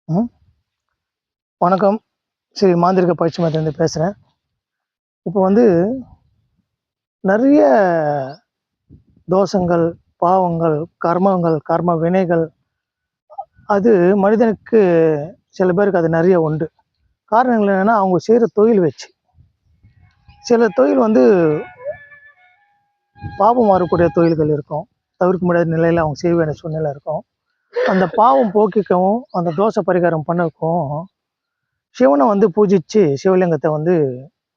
ம். வணக்கம். ஸ்ரீ மாந்திரீக பயிற்சி மையத்திலேருந்து பேசுகிறேன். இப்போ வந்து நெறைய தோஷங்கள், பாவங்கள், கர்மங்கள், கர்ம வினைகள் அது மனிதனுக்கு சில பேருக்கு அது நெறைய உண்டு. காரணங்கள் என்னன்னா, அவங்க செய்ற தொழில் வச்சு. சில தொழில் வந்து பாவம் வரக்கூடிய தொழில்கள் இருக்கும். தவிர்க்க முடியாத நிலையில அவங்க செய்ய வேண்டிய சூழ்நிலை இருக்கும். அந்த பாவம் போக்கிக்கவும், அந்த தோஷ பரிகாரம் பண்ணவும், சிவன வந்து பூஜிச்சு, சிவலிங்கத்த வந்து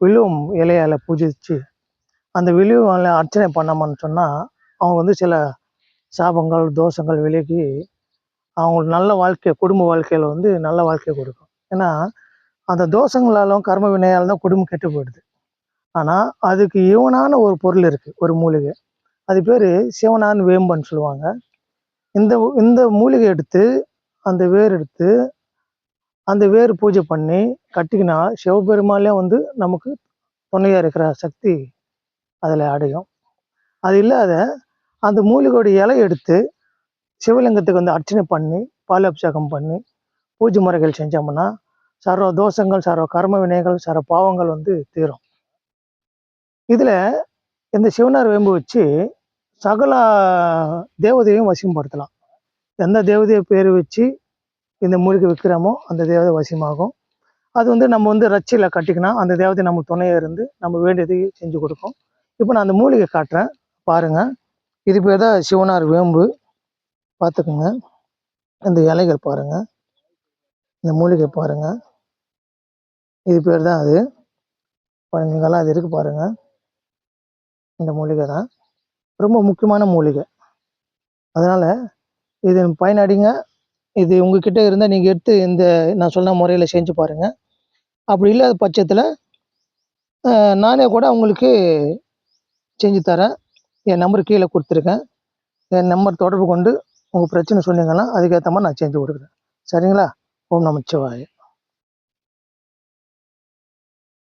வில்வம் இலையால பூஜிச்சு அந்த வெளியூர்ல அர்ச்சனை பண்ணோம்னு சொன்னா, அவங்க வந்து சில சாபங்கள், தோஷங்கள் விலகி, அவங்களுக்கு நல்ல வாழ்க்கை, குடும்ப வாழ்க்கையில வந்து நல்ல வாழ்க்கைய கொடுக்கும். ஏன்னா, அந்த தோஷங்களாலும், கர்ம வினையால தான் குடும்பம் கெட்டு போயிடுது. ஆனா, அதுக்கு ஈவனான ஒரு பொருள் இருக்கு. ஒரு மூலிகை. அது பேரு சிவனான் வேம்புன்னு சொல்லுவாங்க. இந்த இந்த மூலிகை எடுத்து, அந்த வேர் எடுத்து, அந்த வேர் பூஜை பண்ணி கட்டிக்கினா, சிவபெருமானே வந்து நமக்கு துணையா இருக்கிற சக்தி அதில அடையும். அது இல்லாத அந்த மூலிகையோட இலை எடுத்து சிவலிங்கத்துக்கு வந்து அர்ச்சனை பண்ணி, பால் அபிஷேகம் பண்ணி, பூஜை முறைகள் செஞ்சோம்னா, சர்வ தோஷங்கள், சர்வ கர்ம வினைகள், சர்வ பாவங்கள் வந்து தீரும். இதில இந்த சிவனார் வேம்பு வச்சு சகல தேவதையும் வசியப்படுத்தலாம். எந்த தேவதைய பேரு வச்சு இந்த மூலிகை விக்கிறோமோ, அந்த தேவதை வசியமாகும். அது வந்து நம்ம வந்து ரட்சையில கட்டிக்கினா, அந்த தேவதை நமக்கு துணையா இருந்து, நம்ம வேண்டியதை செஞ்சு கொடுக்கும். இப்போ நான் அந்த மூலிகை காட்டுறேன். பாருங்க. இது பேர் தான் சிவனார் வேம்பு. பார்த்துக்கங்க. இந்த இலைகள் பாருங்க. இந்த மூலிகை பாருங்க. இது பேர் தான் அது. பாருங்க இங்கெல்லாம் அது இருக்கு பாருங்க. இந்த மூலிகை தான். ரொம்ப முக்கியமான மூலிகை. அதனால இது பயனடைங்க. இது உங்ககிட்ட இருந்தா நீங்க எடுத்து இந்த நான் சொன்ன முறையில செஞ்சு பாருங்க. அப்படி இல்லாத பட்சத்தில, நானே கூட உங்களுக்கு செஞ்சு தரேன். என் நம்பர் கீழ குடுத்துருக்கேன். என் நம்பர் தொடர்பு கொண்டு உங்க பிரச்சனை சொன்னீங்கன்னா, அதுக்கேத்த மாரி நான் செஞ்சு குடுக்குறேன். சரிங்களா? ஓம் நமச்சிவாய!